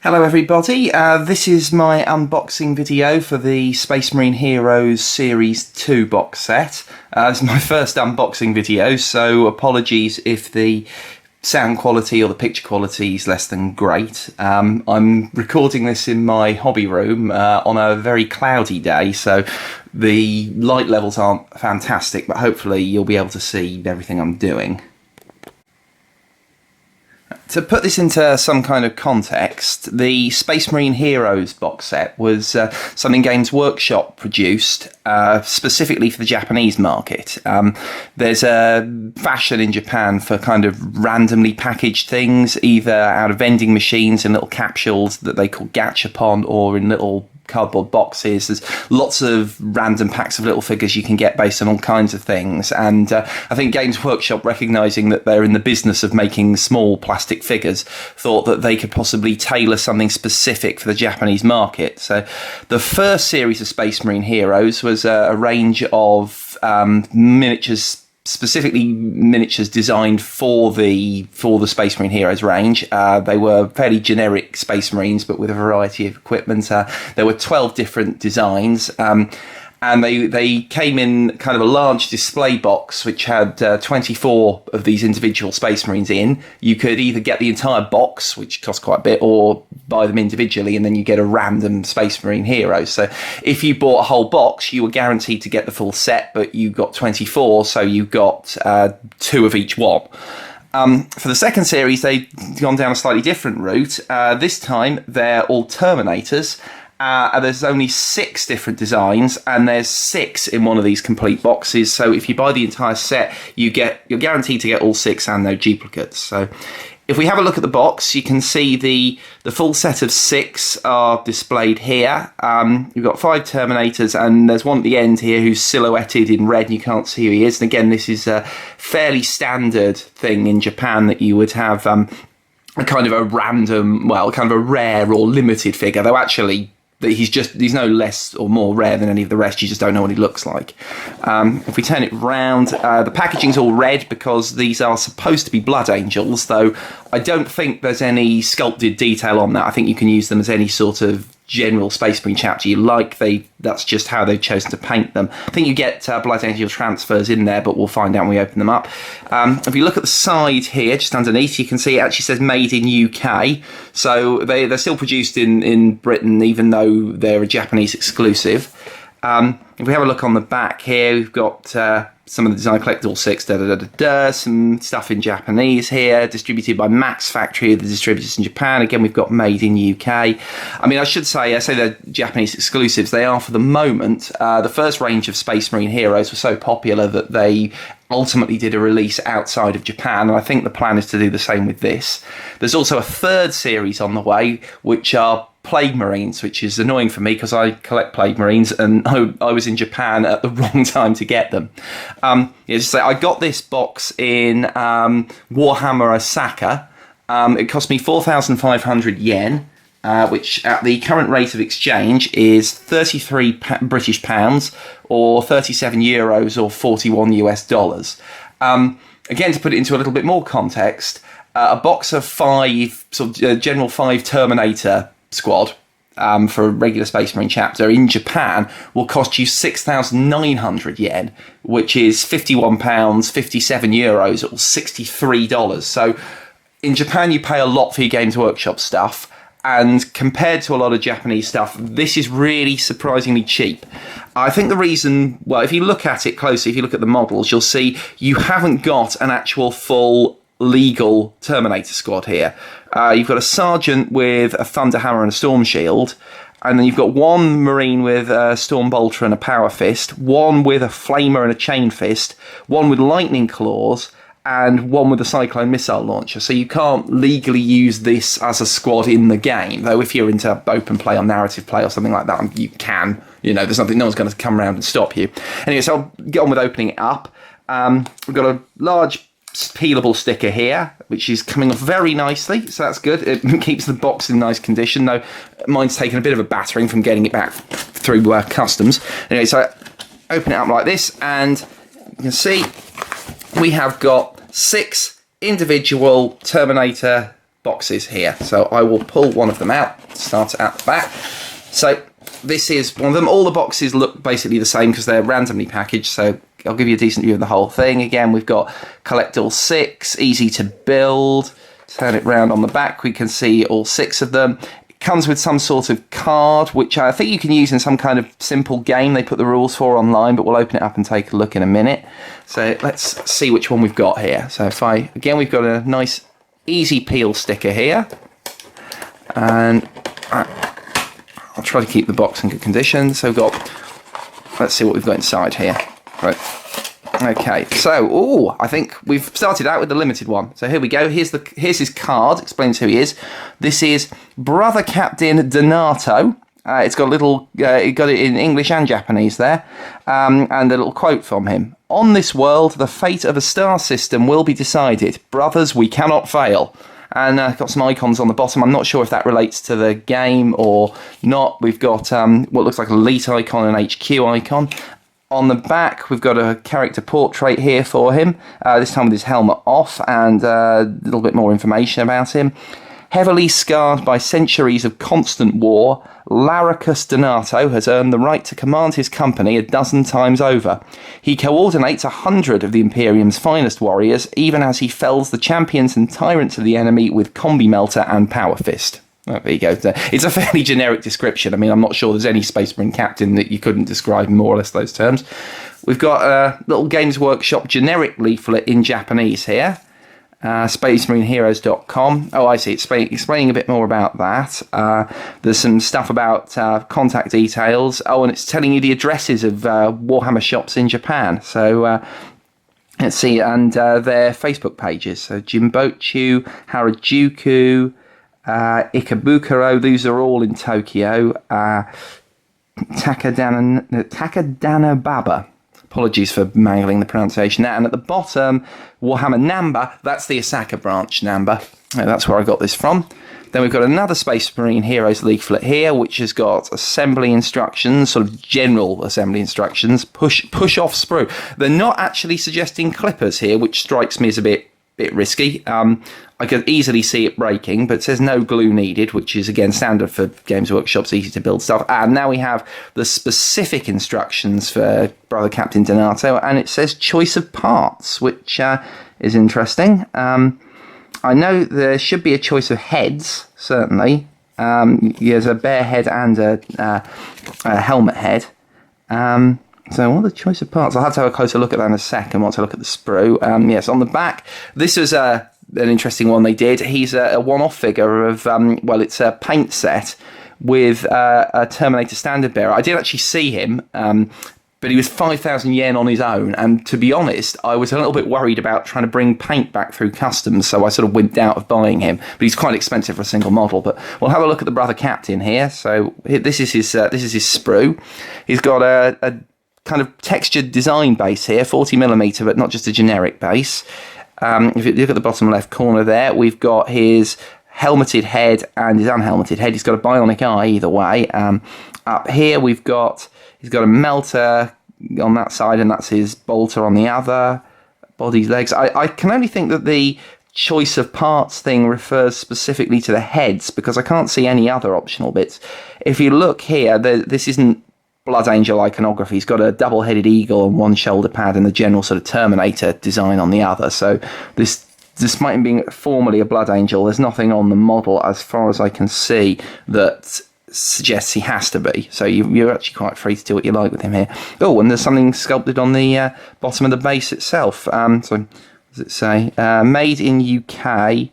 Hello everybody, this is my unboxing video for the Space Marine Heroes Series 2 box set. This is my first unboxing video, so apologies if the sound quality or the picture quality is less than great. I'm recording this in my hobby room on a very cloudy day, so the light levels aren't fantastic, but hopefully you'll be able to see everything I'm doing. To put this into some kind of context, the Space Marine Heroes box set was something Games Workshop produced specifically for the Japanese market. There's a fashion in Japan for kind of randomly packaged things, either out of vending machines in little capsules that they call gachapon, or in little cardboard boxes. There's lots of random packs of little figures you can get based on all kinds of things, and I think Games Workshop, recognising that they're in the business of making small plastic figures, thought that they could possibly tailor something specific for the Japanese market. So the first series of Space Marine Heroes was a range of miniatures, specifically miniatures designed for the Space Marine Heroes range. They were fairly generic Space Marines, but with a variety of equipment. There were 12 different designs, and they came in kind of a large display box which had 24 of these individual Space Marines in. You could either get the entire box, which cost quite a bit, or buy them individually, and then you get a random Space Marine hero. So if you bought a whole box, you were guaranteed to get the full set, but you got 24, so you got 2 of each one. For the second series, they've gone down a slightly different route. This time, they're all Terminators. There's only 6 different designs, and there's 6 in one of these complete boxes. So if you buy the entire set, you're guaranteed to get all 6 and no duplicates. So if we have a look at the box, you can see the full set of 6 are displayed here. You've got 5 Terminators, and there's one at the end here who's silhouetted in red, and you can't see who he is. And again, this is a fairly standard thing in Japan, that you would have a kind of a random, well, kind of a rare or limited figure, though actually he's no less or more rare than any of the rest. You just don't know what he looks like. If we turn it round, the packaging's all red because these are supposed to be blood angels, though I don't think there's any sculpted detail on that. I think you can use them as any sort of general Space Marine chapter you like. That's just how they've chosen to paint them. I think you get blood angel transfers in there, but we'll find out when we open them up. If you look at the side here, just underneath, you can see it actually says made in UK. So they're still produced in Britain, even though they're a Japanese exclusive. If we have a look on the back here, we've got some of the design collectible 6, some stuff in Japanese here, distributed by Max Factory, the distributors in Japan. Again, we've got made in UK. I mean, I say they're Japanese exclusives. They are for the moment. The first range of Space Marine Heroes were so popular that they ultimately did a release outside of Japan, and I think the plan is to do the same with this. There's also a third series on the way, which are Plague Marines, which is annoying for me because I collect Plague Marines, and I was in Japan at the wrong time to get them. I got this box in Warhammer Osaka. It cost me 4,500 yen, which at the current rate of exchange is 33 British pounds, or 37 euros, or 41 US dollars. Again, to put it into a little bit more context, a box of 5, general 5 Terminator squad for a regular Space Marine chapter in Japan will cost you 6,900 yen, which is 51 pounds, 57 euros, or $63. So in Japan, you pay a lot for your Games Workshop stuff, and compared to a lot of Japanese stuff, this is really surprisingly cheap. I think the reason, well, if you look at it closely, if you look at the models, you'll see you haven't got an actual full legal Terminator squad here. You've got a sergeant with a thunderhammer and a storm shield, and then you've got one marine with a storm bolter and a power fist, one with a flamer and a chain fist, one with lightning claws, and one with a cyclone missile launcher. So you can't legally use this as a squad in the game, though if you're into open play or narrative play or something like that, you can. You know, no one's going to come around and stop you. Anyway, so I'll get on with opening it up. We've got a large peelable sticker here, which is coming off very nicely, so that's good. It keeps the box in nice condition, though mine's taken a bit of a battering from getting it back through customs. Anyway, so I open it up like this, and you can see we have got 6 individual Terminator boxes here. So I will pull one of them out, start it at the back. So this is one of them. All the boxes look basically the same because they're randomly packaged, so I'll give you a decent view of the whole thing. Again, we've got collect all 6, easy to build. Turn it round on the back, we can see all 6 of them. It comes with some sort of card, which I think you can use in some kind of simple game they put the rules for online, but we'll open it up and take a look in a minute. So let's see which one we've got here. So again, we've got a nice easy peel sticker here. And I'll try to keep the box in good condition. So let's see what we've got inside here. Right. Okay, so I think we've started out with the limited one. So here we go. Here's his card. Explains who he is. This is Brother Captain Donato. It's got a little. It got it in English and Japanese there, and a little quote from him. On this world, the fate of a star system will be decided. Brothers, we cannot fail. And got some icons on the bottom. I'm not sure if that relates to the game or not. We've got what looks like a elite icon and HQ icon. On the back, we've got a character portrait here for him, this time with his helmet off, and a little bit more information about him. Heavily scarred by centuries of constant war, Laricus Donato has earned the right to command his company a dozen times over. He coordinates 100 of the Imperium's finest warriors, even as he fells the champions and tyrants of the enemy with Combi Melter and Power Fist. Oh, there you go. It's a fairly generic description. I mean, I'm not sure there's any Space Marine captain that you couldn't describe in more or less those terms. We've got a little Games Workshop generic leaflet in Japanese here. SpaceMarineHeroes.com. Oh, I see. It's explaining a bit more about that. There's some stuff about contact details. Oh, and it's telling you the addresses of Warhammer shops in Japan. So let's see. And their Facebook pages. So Jimbochu, Harajuku, Ikebukuro, these are all in Tokyo. Takadanobaba. Apologies for mangling the pronunciation there. And at the bottom, Warhammer Namba, that's the Osaka branch, Namba. That's where I got this from. Then we've got another Space Marine Heroes leaflet here, which has got assembly instructions, sort of general assembly instructions, push off sprue. They're not actually suggesting clippers here, which strikes me as a bit risky. I could easily see it breaking, but it says no glue needed, which is again standard for Games Workshop's easy to build stuff. And now we have the specific instructions for Brother Captain Donato, and it says choice of parts, which is interesting. I know there should be a choice of heads, certainly. There's a bear head and a helmet head. So what are the choice of parts? I'll have to have a closer look at that in a second once I look at the sprue. Yes, on the back, this was an interesting one they did. He's a one-off figure of, it's a paint set with a Terminator standard bearer. I did actually see him, but he was 5,000 yen on his own. And to be honest, I was a little bit worried about trying to bring paint back through customs, so I sort of wimped out of buying him. But he's quite expensive for a single model. But we'll have a look at the Brother Captain here. So this is his sprue. He's got a kind of textured design base here, 40mm, but not just a generic base. If you look at the bottom left corner there, we've got his helmeted head and his unhelmeted head. He's got a bionic eye either way. Up here he's got a melter on that side, and that's his bolter on the other. Body, legs. I can only think that the choice of parts thing refers specifically to the heads, because I can't see any other optional bits. If you look here, this isn't Blood Angel iconography. He's got a double-headed eagle on one shoulder pad and the general sort of Terminator design on the other. So this, despite him being formally a Blood Angel, there's nothing on the model as far as I can see that suggests he has to be. So you're actually quite free to do what you like with him here. Oh, and there's something sculpted on the bottom of the base itself. So what does it say? Made in UK.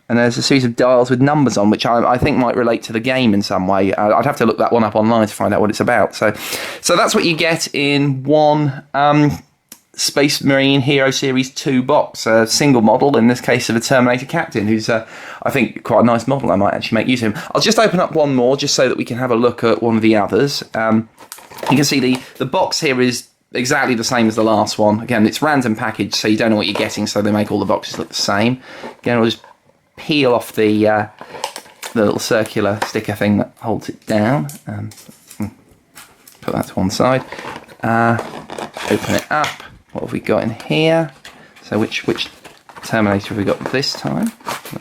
And there's a series of dials with numbers on, which I think might relate to the game in some way. I'd have to look that one up online to find out what it's about. So that's what you get in one Space Marine Hero Series 2 box. A single model, in this case of a Terminator Captain, who's, I think, quite a nice model. I might actually make use of him. I'll just open up one more, just so that we can have a look at one of the others. You can see the box here is exactly the same as the last one. Again, it's random packaged, so you don't know what you're getting, so they make all the boxes look the same. Again, I'll just peel off the little circular sticker thing that holds it down. Put that to one side. Open it up. What have we got in here? So which Terminator have we got this time?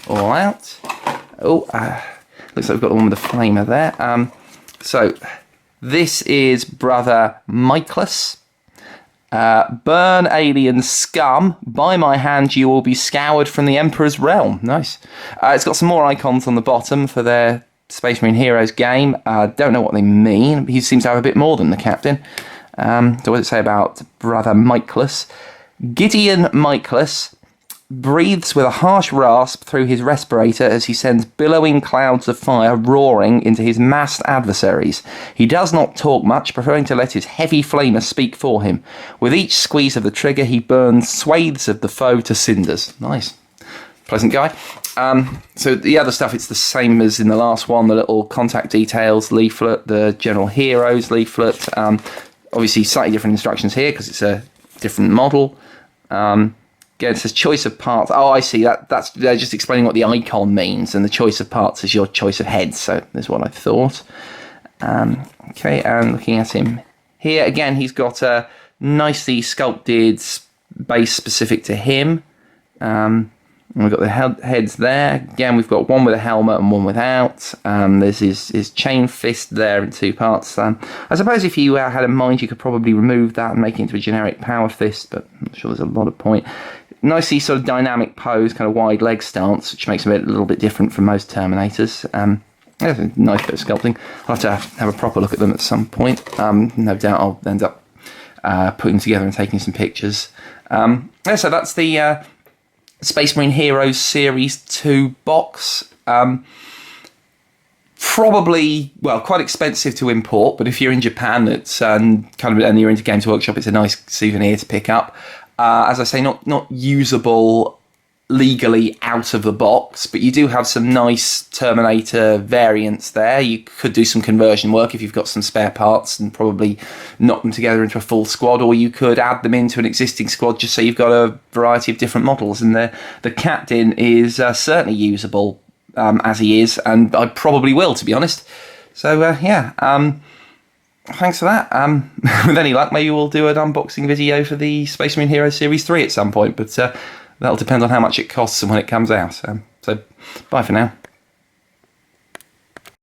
All out. Oh, looks like we've got the one with the flamer there. So this is Brother Michaelis. Burn alien scum, by my hand you will be scoured from the Emperor's realm. Nice. It's got some more icons on the bottom for their Space Marine Heroes game. Don't know what they mean. He seems to have a bit more than the captain. So what does it say about Brother Michaelis? Gideon Michaelis breathes with a harsh rasp through his respirator as he sends billowing clouds of fire roaring into his massed adversaries. He does not talk much, preferring to let his heavy flamer speak for him. With each squeeze of the trigger, he burns swathes of the foe to cinders. Nice. Pleasant guy. So the other stuff, it's the same as in the last one. The little contact details leaflet, the General Heroes leaflet. Obviously, slightly different instructions here because it's a different model. Again, it says choice of parts. Oh, I see. That's they're just explaining what the icon means, and the choice of parts is your choice of heads. So that's what I thought. Okay, and looking at him here again, he's got a nicely sculpted base specific to him. We've got the heads there. Again, we've got one with a helmet and one without. There's his chain fist there in two parts. I suppose if you had in mind, you could probably remove that and make it into a generic power fist, but I'm not sure there's a lot of point. Nicely sort of dynamic pose, kind of wide leg stance, which makes him a little bit different from most Terminators. Yeah, a nice bit of sculpting. I'll have to have a proper look at them at some point. No doubt I'll end up putting them together and taking some pictures. Yeah, so that's the Space Marine Heroes Series 2 box. Probably, well, quite expensive to import, but if you're in Japan, it's and you're into Games Workshop, it's a nice souvenir to pick up. As I say, not usable legally out of the box, but you do have some nice Terminator variants there. You could do some conversion work if you've got some spare parts and probably knock them together into a full squad, or you could add them into an existing squad just so you've got a variety of different models. And the captain is certainly usable as he is, and I probably will, to be honest. So yeah, thanks for that. With any luck, maybe we'll do an unboxing video for the Space Marine Heroes Series 3 at some point, but that'll depend on how much it costs and when it comes out. So bye for now.